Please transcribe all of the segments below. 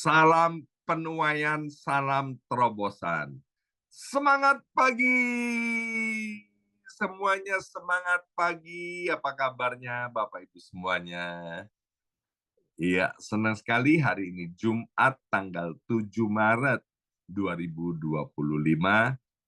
Salam penuaian, salam terobosan. Semangat pagi! Semuanya semangat pagi. Apa kabarnya Bapak Ibu semuanya? Iya, senang sekali hari ini Jumat tanggal 7 Maret 2025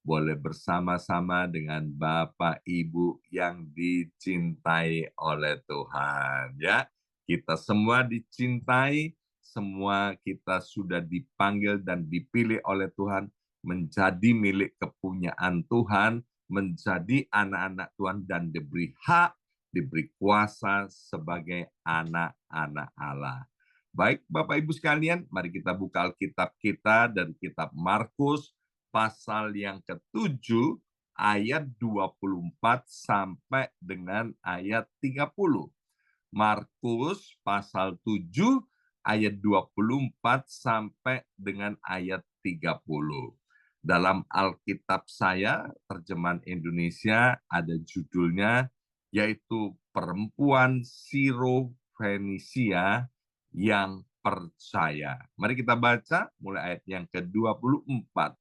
boleh bersama-sama dengan Bapak Ibu yang dicintai oleh Tuhan ya. Kita semua dicintai, semua kita sudah dipanggil dan dipilih oleh Tuhan menjadi milik kepunyaan Tuhan, menjadi anak-anak Tuhan dan diberi hak, diberi kuasa sebagai anak-anak Allah. Baik, Bapak Ibu sekalian, mari kita buka Alkitab kita dan kitab Markus pasal yang ke-7 ayat 24 sampai dengan ayat 30. Markus pasal 7 ayat 24 sampai dengan ayat 30. Dalam Alkitab saya, terjemahan Indonesia ada judulnya yaitu perempuan Siro-Fenisia yang percaya. Mari kita baca mulai ayat yang ke-24.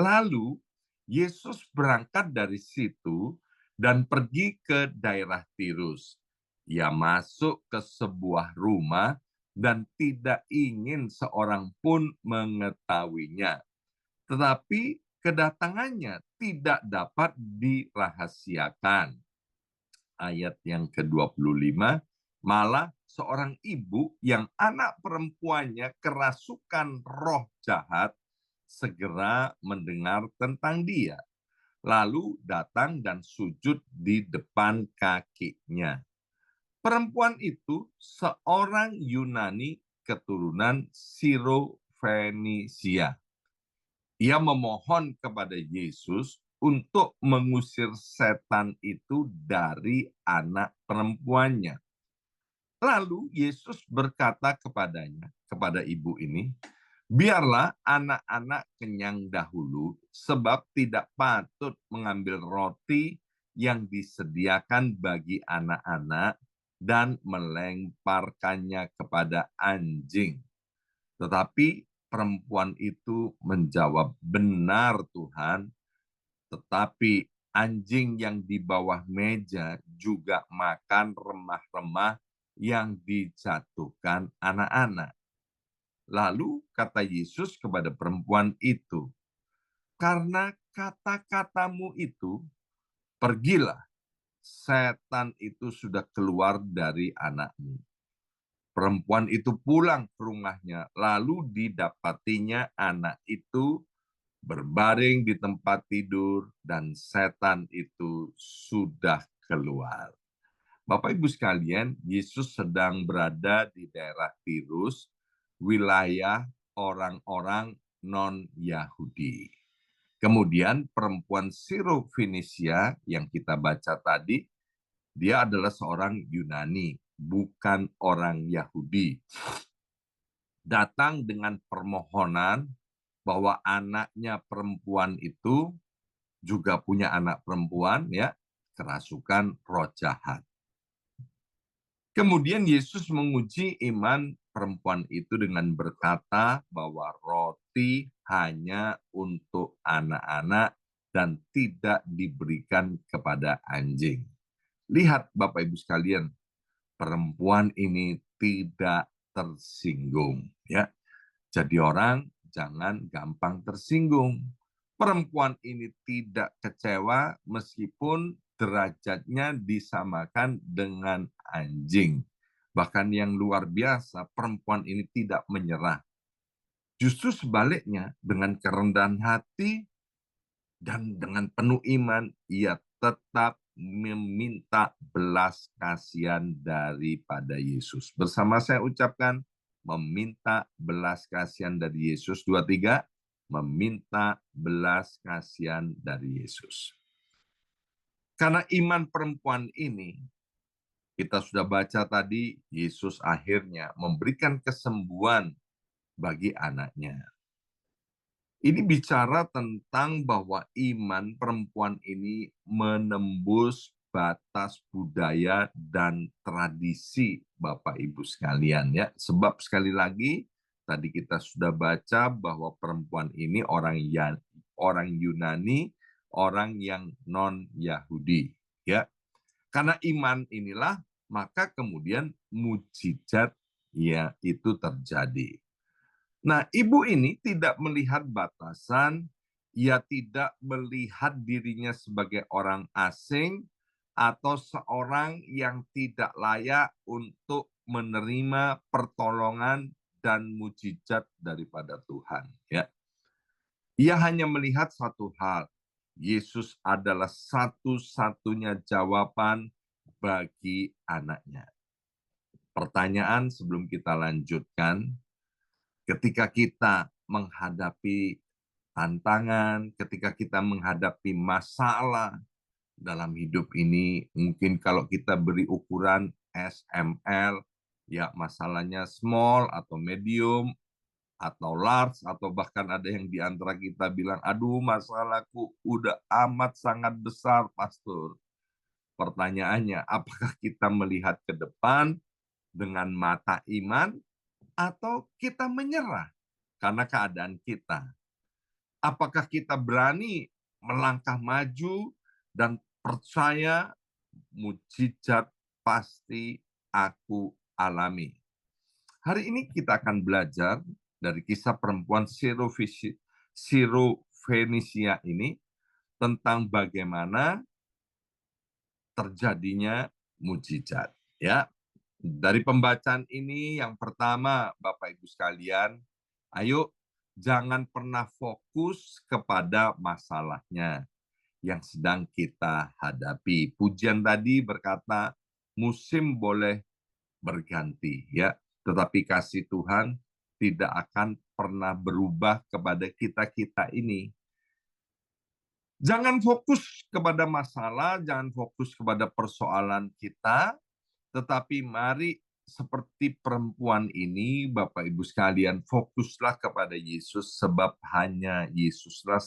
Lalu Yesus berangkat dari situ dan pergi ke daerah Tirus. Ia masuk ke sebuah rumah dan tidak ingin seorang pun mengetahuinya. Tetapi kedatangannya tidak dapat dirahasiakan. Ayat yang ke-25, malah seorang ibu yang anak perempuannya kerasukan roh jahat segera mendengar tentang dia. Lalu datang dan sujud di depan kakinya. Perempuan itu seorang Yunani keturunan Siro-Fenisia. Ia memohon kepada Yesus untuk mengusir setan itu dari anak perempuannya. Lalu Yesus berkata kepadanya, kepada ibu ini, biarlah anak-anak kenyang dahulu, sebab tidak patut mengambil roti yang disediakan bagi anak-anak dan melemparkannya kepada anjing. Tetapi perempuan itu menjawab, benar Tuhan, tetapi anjing yang di bawah meja juga makan remah-remah yang dijatuhkan anak-anak. Lalu kata Yesus kepada perempuan itu, karena kata-katamu itu, pergilah, setan itu sudah keluar dari anakmu. Perempuan itu pulang ke rumahnya, lalu didapatinya anak itu berbaring di tempat tidur dan setan itu sudah keluar. Bapak Ibu sekalian, Yesus sedang berada di daerah Tirus, wilayah orang-orang non-Yahudi. Kemudian perempuan Siro-Fenisia yang kita baca tadi, dia adalah seorang Yunani, bukan orang Yahudi. Datang dengan permohonan bahwa anaknya perempuan itu juga punya anak perempuan, ya, kerasukan roh jahat. Kemudian Yesus menguji iman perempuan itu dengan berkata bahwa roti hanya untuk anak-anak dan tidak diberikan kepada anjing. Lihat Bapak Ibu sekalian, perempuan ini tidak tersinggung, ya. Jadi orang jangan gampang tersinggung. Perempuan ini tidak kecewa meskipun derajatnya disamakan dengan anjing. Bahkan yang luar biasa, perempuan ini tidak menyerah. Justru sebaliknya, dengan kerendahan hati dan dengan penuh iman, ia tetap meminta belas kasihan daripada Yesus. Bersama saya ucapkan, meminta belas kasihan dari Yesus. 2, 3, meminta belas kasihan dari Yesus. Karena iman perempuan ini, kita sudah baca tadi, Yesus akhirnya memberikan kesembuhan bagi anaknya. Ini bicara tentang bahwa iman perempuan ini menembus batas budaya dan tradisi Bapak Ibu sekalian, ya. Sebab sekali lagi Tadi kita sudah baca bahwa perempuan ini orang Yunani, orang yang non-Yahudi. Ya, karena iman inilah maka kemudian mujizat ya itu terjadi. Nah, ibu ini tidak melihat batasan, ia tidak melihat dirinya sebagai orang asing atau seorang yang tidak layak untuk menerima pertolongan dan mujizat daripada Tuhan. Ya, ia hanya melihat satu hal, Yesus adalah satu-satunya jawaban bagi anaknya. Pertanyaan sebelum kita lanjutkan, ketika kita menghadapi tantangan, ketika kita menghadapi masalah dalam hidup ini, mungkin kalau kita beri ukuran SML, ya masalahnya small atau medium, atau large, atau bahkan ada yang di antara kita bilang, aduh masalahku udah amat sangat besar, Pastor. Pertanyaannya, apakah kita melihat ke depan dengan mata iman, atau kita menyerah karena keadaan kita? Apakah kita berani melangkah maju dan percaya mujizat pasti aku alami? Hari ini kita akan belajar dari kisah perempuan Sirofenisia ini tentang bagaimana terjadinya mujizat. Ya, dari pembacaan ini yang pertama, Bapak Ibu sekalian, ayo jangan pernah fokus kepada masalahnya yang sedang kita hadapi. Pujian tadi berkata, musim boleh berganti, ya, tetapi kasih Tuhan tidak akan pernah berubah kepada kita-kita ini. Jangan fokus kepada masalah, jangan fokus kepada persoalan kita, tetapi mari seperti perempuan ini, Bapak Ibu sekalian, fokuslah kepada Yesus, sebab hanya Yesuslah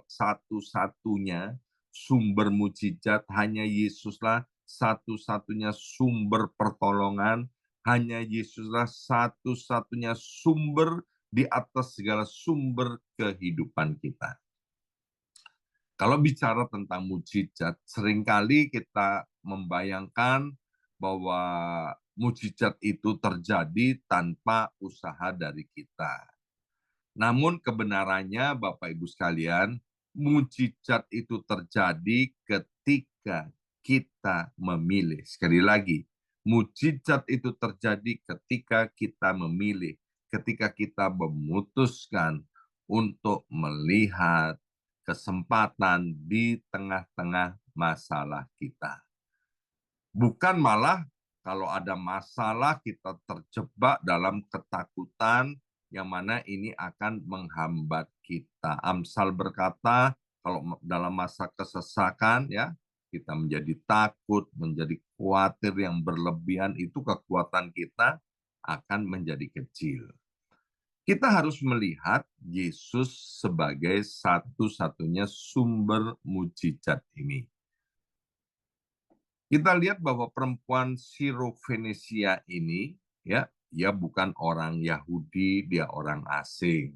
satu-satunya sumber mujizat, hanya Yesuslah satu-satunya sumber pertolongan, hanya Yesuslah satu-satunya sumber di atas segala sumber kehidupan kita. Kalau bicara tentang mujizat, seringkali kita membayangkan bahwa mujizat itu terjadi tanpa usaha dari kita. Namun kebenarannya Bapak Ibu sekalian, mujizat itu terjadi ketika kita memilih. Sekali lagi, mujizat itu terjadi ketika kita memilih, ketika kita memutuskan untuk melihat kesempatan di tengah-tengah masalah kita. Bukan malah kalau ada masalah kita terjebak dalam ketakutan yang mana ini akan menghambat kita. Amsal berkata, kalau dalam masa kesesakan ya, kita menjadi takut, menjadi khawatir yang berlebihan, itu kekuatan kita akan menjadi kecil. Kita harus melihat Yesus sebagai satu-satunya sumber mujizat ini. Kita lihat bahwa perempuan Sirofenisia ini, ya, dia bukan orang Yahudi, dia orang asing.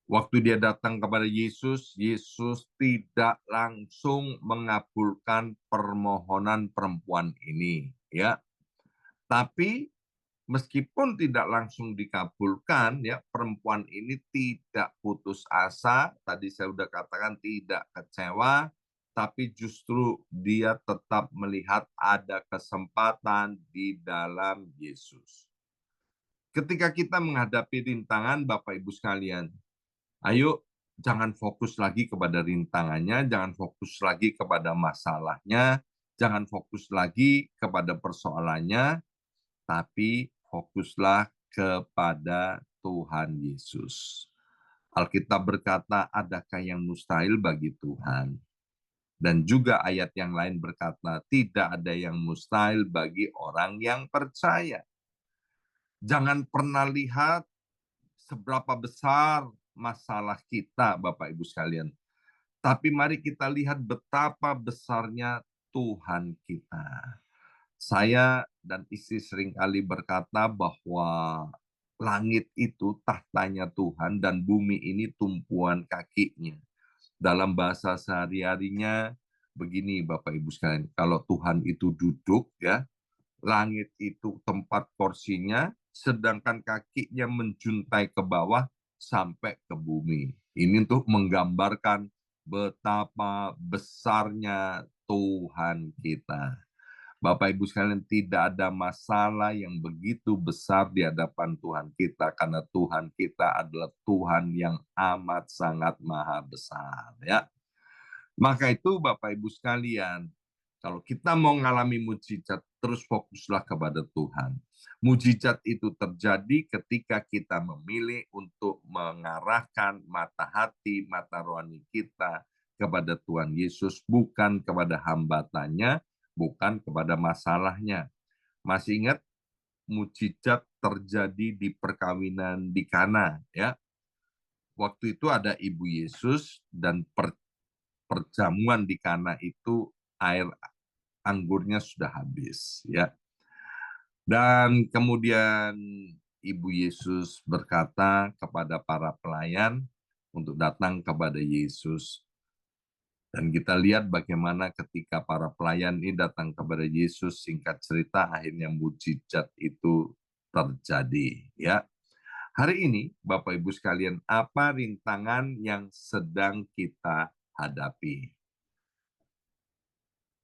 Waktu dia datang kepada Yesus, Yesus tidak langsung mengabulkan permohonan perempuan ini, ya. Tapi meskipun tidak langsung dikabulkan, ya, perempuan ini tidak putus asa. Tadi saya sudah katakan tidak kecewa, tapi justru dia tetap melihat ada kesempatan di dalam Yesus. Ketika kita menghadapi rintangan, Bapak Ibu sekalian, ayo jangan fokus lagi kepada rintangannya, jangan fokus lagi kepada masalahnya, jangan fokus lagi kepada persoalannya, tapi fokuslah kepada Tuhan Yesus. Alkitab berkata, adakah yang mustahil bagi Tuhan? Dan juga ayat yang lain berkata, tidak ada yang mustahil bagi orang yang percaya. Jangan pernah lihat seberapa besar masalah kita, Bapak Ibu sekalian. Tapi mari kita lihat betapa besarnya Tuhan kita. Saya dan istri seringkali berkata bahwa langit itu tahtanya Tuhan dan bumi ini tumpuan kakinya. Dalam bahasa sehari-harinya begini Bapak Ibu sekalian, kalau Tuhan itu duduk ya, langit itu tempat porsinya, sedangkan kakinya menjuntai ke bawah sampai ke bumi. Ini untuk menggambarkan betapa besarnya Tuhan kita. Bapak Ibu sekalian, tidak ada masalah yang begitu besar di hadapan Tuhan kita karena Tuhan kita adalah Tuhan yang amat sangat maha besar ya. Maka itu Bapak Ibu sekalian, kalau kita mau mengalami mujizat, terus fokuslah kepada Tuhan. Mujizat itu terjadi ketika kita memilih untuk mengarahkan mata hati, mata rohani kita kepada Tuhan Yesus, bukan kepada hambatannya, bukan kepada masalahnya. Masih ingat mujizat terjadi di perkawinan di Kana ya. Waktu itu ada Ibu Yesus dan perjamuan di Kana itu air anggurnya sudah habis ya. Dan kemudian Ibu Yesus berkata kepada para pelayan untuk datang kepada Yesus. Dan kita lihat bagaimana ketika para pelayan ini datang kepada Yesus, singkat cerita akhirnya mujizat itu terjadi ya. Hari ini Bapak Ibu sekalian, apa rintangan yang sedang kita hadapi?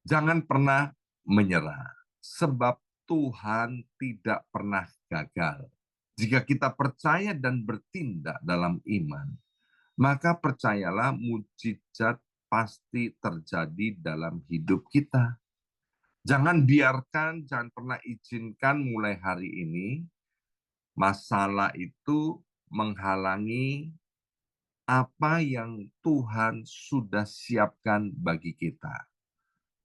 Jangan pernah menyerah, sebab Tuhan tidak pernah gagal. Jika kita percaya dan bertindak dalam iman, maka percayalah mujizat pasti terjadi dalam hidup kita. Jangan biarkan, jangan pernah izinkan mulai hari ini masalah itu menghalangi apa yang Tuhan sudah siapkan bagi kita.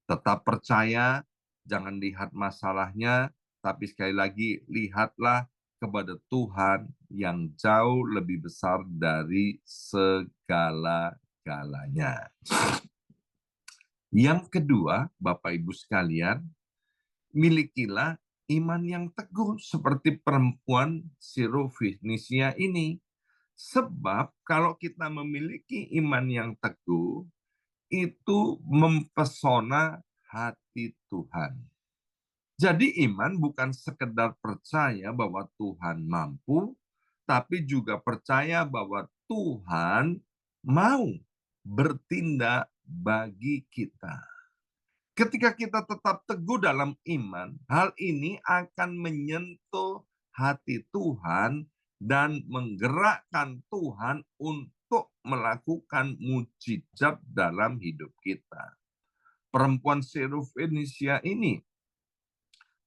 Tetap percaya, jangan lihat masalahnya, tapi sekali lagi lihatlah kepada Tuhan yang jauh lebih besar dari segala-galanya. Yang kedua, Bapak Ibu sekalian, milikilah iman yang teguh seperti perempuan Sirofenisia ini. Sebab kalau kita memiliki iman yang teguh, itu mempesona hati Tuhan. Jadi iman bukan sekedar percaya bahwa Tuhan mampu, tapi juga percaya bahwa Tuhan mau bertindak bagi kita. Ketika kita tetap teguh dalam iman, hal ini akan menyentuh hati Tuhan dan menggerakkan Tuhan untuk melakukan mujizat dalam hidup kita. Perempuan Sirofenisia ini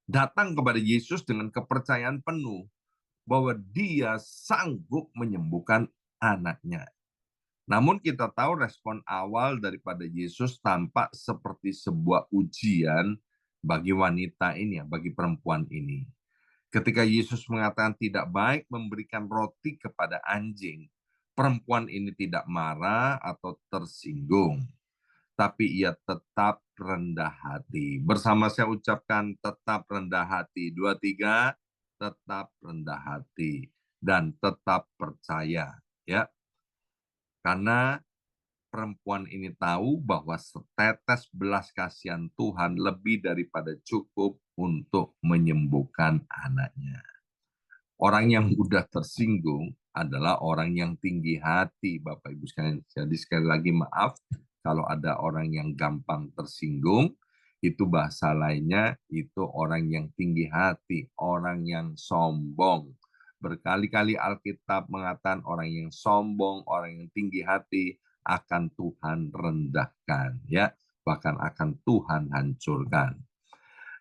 datang kepada Yesus dengan kepercayaan penuh bahwa dia sanggup menyembuhkan anaknya. Namun kita tahu respon awal daripada Yesus tampak seperti sebuah ujian bagi wanita ini, bagi perempuan ini. Ketika Yesus mengatakan tidak baik memberikan roti kepada anjing, perempuan ini tidak marah atau tersinggung, tapi ia tetap rendah hati. Bersama saya ucapkan tetap rendah hati. 2, 3, tetap rendah hati dan tetap percaya, ya. Karena perempuan ini tahu bahwa setetes belas kasihan Tuhan lebih daripada cukup untuk menyembuhkan anaknya. Orang yang mudah tersinggung adalah orang yang tinggi hati, Bapak Ibu sekalian. Jadi sekali lagi maaf kalau ada orang yang gampang tersinggung, itu bahasa lainnya itu orang yang tinggi hati, orang yang sombong. Berkali-kali Alkitab mengatakan orang yang sombong, orang yang tinggi hati akan Tuhan rendahkan, ya, bahkan akan Tuhan hancurkan.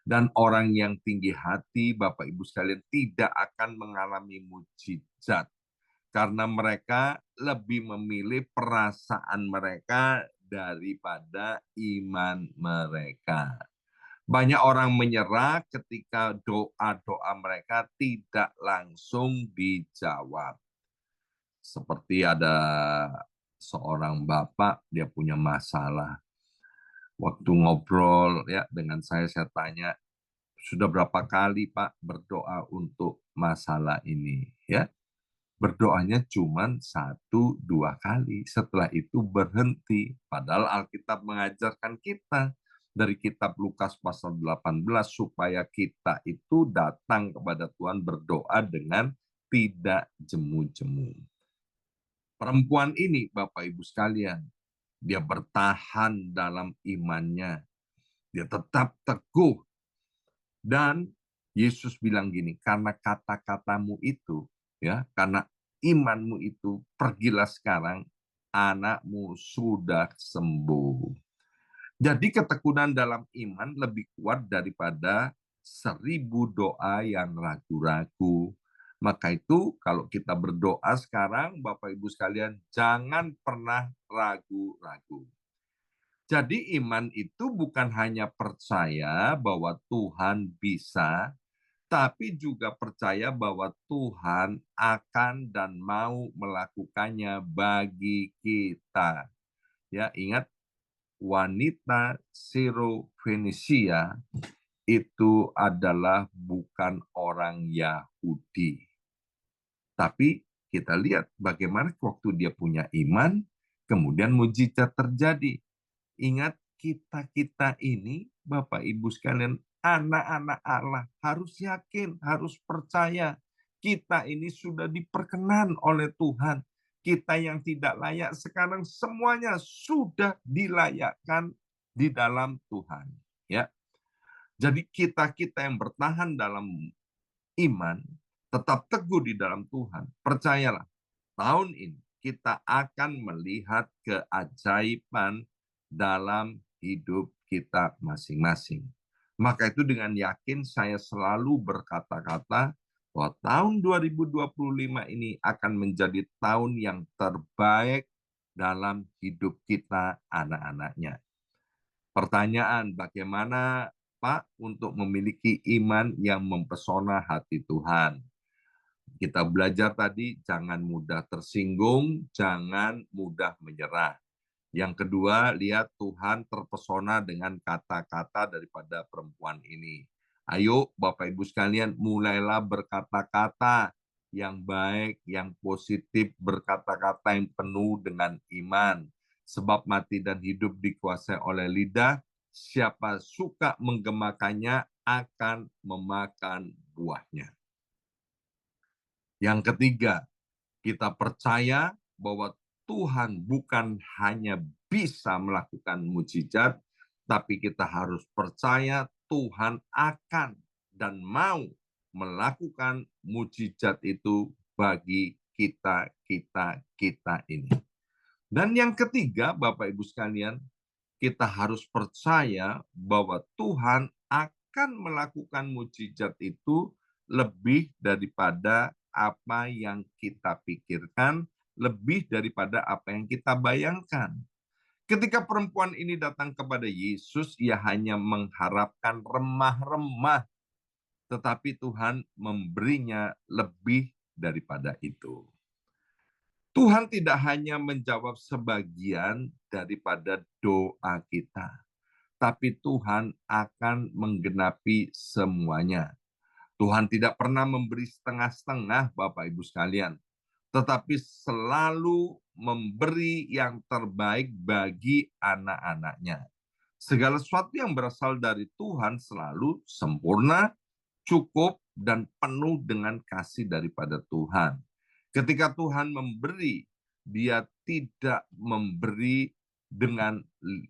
Dan orang yang tinggi hati, Bapak Ibu sekalian, tidak akan mengalami mujizat karena mereka lebih memilih perasaan mereka daripada iman mereka. Banyak orang menyerah ketika doa-doa mereka tidak langsung dijawab. Seperti ada seorang bapak, dia punya masalah. Waktu ngobrol ya dengan saya tanya, sudah berapa kali Pak berdoa untuk masalah ini, ya? Berdoanya cuma 1-2 kali. Setelah itu berhenti. Padahal Alkitab mengajarkan kita dari kitab Lukas pasal 18 supaya kita itu datang kepada Tuhan berdoa dengan tidak jemu-jemu. Perempuan ini, Bapak Ibu sekalian, dia bertahan dalam imannya. Dia tetap teguh. Dan Yesus bilang gini, karena kata-katamu itu, ya, karena imanmu itu, pergilah sekarang, anakmu sudah sembuh. Jadi ketekunan dalam iman lebih kuat daripada 1000 doa yang ragu-ragu. Maka itu kalau kita berdoa sekarang, Bapak Ibu sekalian, jangan pernah ragu-ragu. Jadi iman itu bukan hanya percaya bahwa Tuhan bisa, tapi juga percaya bahwa Tuhan akan dan mau melakukannya bagi kita. Ya, ingat wanita Sirofenisia itu adalah bukan orang Yahudi. Tapi kita lihat bagaimana waktu dia punya iman, kemudian mujizat terjadi. Ingat kita-kita ini, Bapak Ibu sekalian, anak-anak Allah, harus yakin, harus percaya. Kita ini sudah diperkenan oleh Tuhan. Kita yang tidak layak sekarang semuanya sudah dilayakkan di dalam Tuhan. Ya, jadi kita-kita yang bertahan dalam iman, tetap teguh di dalam Tuhan. Percayalah, tahun ini kita akan melihat keajaiban dalam hidup kita masing-masing. Maka itu dengan yakin saya selalu berkata-kata bahwa tahun 2025 ini akan menjadi tahun yang terbaik dalam hidup kita anak-anaknya. Pertanyaan, bagaimana Pak untuk memiliki iman yang mempesona hati Tuhan? Kita belajar tadi, jangan mudah tersinggung, jangan mudah menyerah. Yang kedua, lihat Tuhan terpesona dengan kata-kata daripada perempuan ini. Ayo Bapak Ibu sekalian, mulailah berkata-kata yang baik, yang positif, berkata-kata yang penuh dengan iman. Sebab mati dan hidup dikuasai oleh lidah, siapa suka menggemakannya akan memakan buahnya. Yang ketiga, kita percaya bahwa Tuhan bukan hanya bisa melakukan mujizat, tapi kita harus percaya Tuhan akan dan mau melakukan mujizat itu bagi kita ini. Dan yang ketiga, Bapak Ibu sekalian, kita harus percaya bahwa Tuhan akan melakukan mujizat itu lebih daripada apa yang kita pikirkan, lebih daripada apa yang kita bayangkan. Ketika perempuan ini datang kepada Yesus, ia hanya mengharapkan remah-remah, tetapi Tuhan memberinya lebih daripada itu. Tuhan tidak hanya menjawab sebagian daripada doa kita, tapi Tuhan akan menggenapi semuanya. Tuhan tidak pernah memberi setengah-setengah, Bapak Ibu sekalian, tetapi selalu memberi yang terbaik bagi anak-anaknya. Segala sesuatu yang berasal dari Tuhan selalu sempurna, cukup, dan penuh dengan kasih daripada Tuhan. Ketika Tuhan memberi, Dia tidak memberi dengan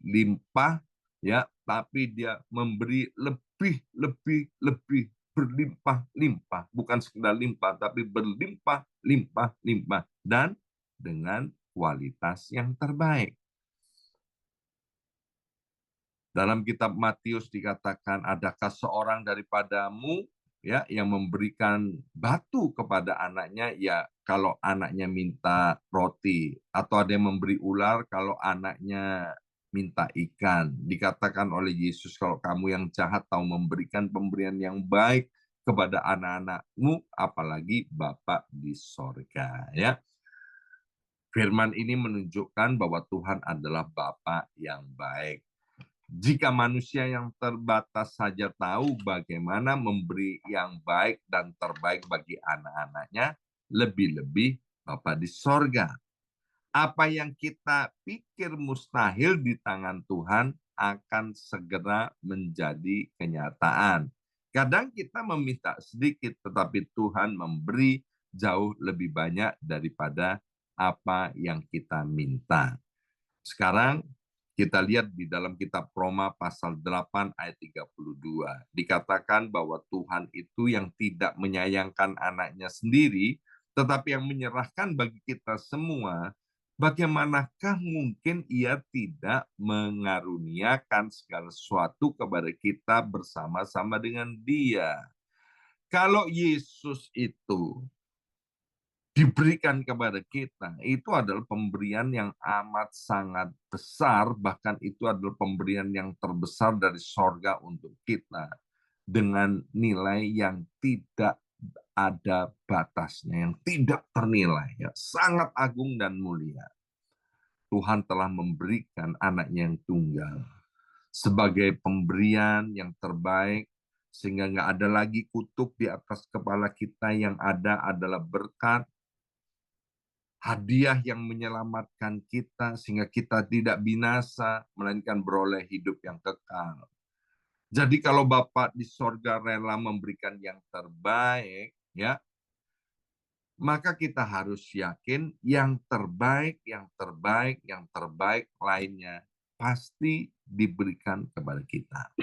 limpah, ya, tapi Dia memberi lebih berlimpah-limpah, bukan sekedar limpah, tapi berlimpah-limpah dan dengan kualitas yang terbaik. Dalam kitab Matius dikatakan, adakah seorang daripadamu ya yang memberikan batu kepada anaknya, ya kalau anaknya minta roti, atau ada yang memberi ular kalau anaknya minta ikan. Dikatakan oleh Yesus, kalau kamu yang jahat tahu memberikan pemberian yang baik kepada anak-anakmu, apalagi Bapa di sorga. Ya, firman ini menunjukkan bahwa Tuhan adalah Bapa yang baik. Jika manusia yang terbatas saja tahu bagaimana memberi yang baik dan terbaik bagi anak-anaknya, lebih-lebih Bapa di sorga. Apa yang kita pikir mustahil di tangan Tuhan akan segera menjadi kenyataan. Kadang kita meminta sedikit, tetapi Tuhan memberi jauh lebih banyak daripada apa yang kita minta. Sekarang kita lihat di dalam kitab Roma pasal 8 ayat 32. Dikatakan bahwa Tuhan itu yang tidak menyayangkan anaknya sendiri, tetapi yang menyerahkan bagi kita semua. Bagaimanakah mungkin ia tidak mengaruniakan segala sesuatu kepada kita bersama-sama dengan dia? Kalau Yesus itu diberikan kepada kita, itu adalah pemberian yang amat sangat besar, bahkan itu adalah pemberian yang terbesar dari sorga untuk kita, dengan nilai yang tidak ada batasnya, yang tidak ternilai, ya, sangat agung dan mulia. Tuhan telah memberikan anaknya yang tunggal sebagai pemberian yang terbaik, sehingga nggak ada lagi kutuk di atas kepala kita, yang ada adalah berkat, hadiah yang menyelamatkan kita sehingga kita tidak binasa, melainkan beroleh hidup yang kekal. Jadi kalau Bapa di sorga rela memberikan yang terbaik, ya, maka kita harus yakin yang terbaik, yang terbaik, yang terbaik lainnya pasti diberikan kepada kita.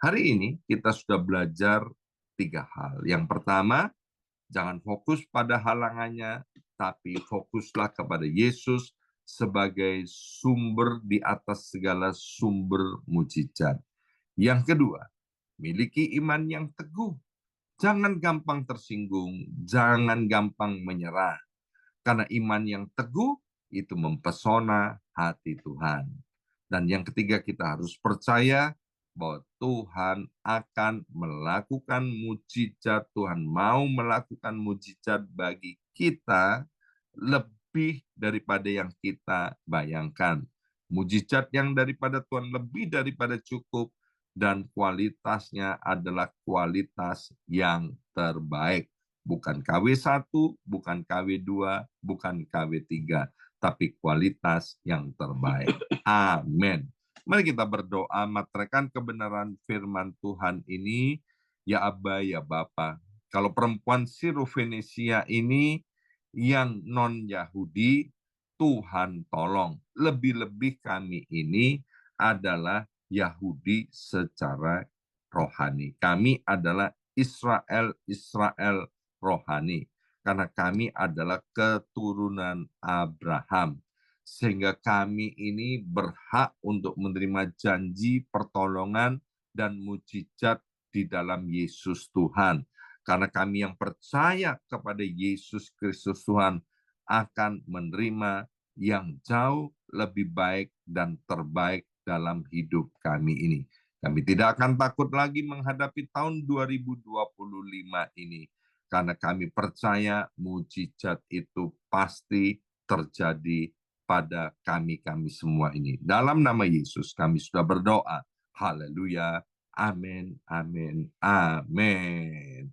Hari ini kita sudah belajar 3 hal. Yang pertama, jangan fokus pada halangannya, tapi fokuslah kepada Yesus sebagai sumber di atas segala sumber mujizat. Yang kedua, miliki iman yang teguh. Jangan gampang tersinggung, jangan gampang menyerah. Karena iman yang teguh itu mempesona hati Tuhan. Dan yang ketiga, kita harus percaya bahwa Tuhan akan melakukan mujizat, Tuhan mau melakukan mujizat bagi kita lebih daripada yang kita bayangkan. Mujizat yang daripada Tuhan lebih daripada cukup, dan kualitasnya adalah kualitas yang terbaik. Bukan KW1, bukan KW2, bukan KW3, tapi kualitas yang terbaik. Amin. Mari kita berdoa, materaikan kebenaran firman Tuhan ini, ya Aba, ya Bapa. Kalau perempuan Sirofenisia ini yang non-Yahudi, Tuhan tolong. Lebih-lebih kami ini adalah Yahudi secara rohani. Kami adalah Israel rohani. Karena kami adalah keturunan Abraham. Sehingga kami ini berhak untuk menerima janji pertolongan dan mujizat di dalam Yesus Tuhan. Karena kami yang percaya kepada Yesus Kristus Tuhan akan menerima yang jauh lebih baik dan terbaik dalam hidup kami ini. Kami tidak akan takut lagi menghadapi tahun 2025 ini. Karena kami percaya mujizat itu pasti terjadi pada kami semua ini. Dalam nama Yesus kami sudah berdoa. Haleluya. Amin, amin, amin.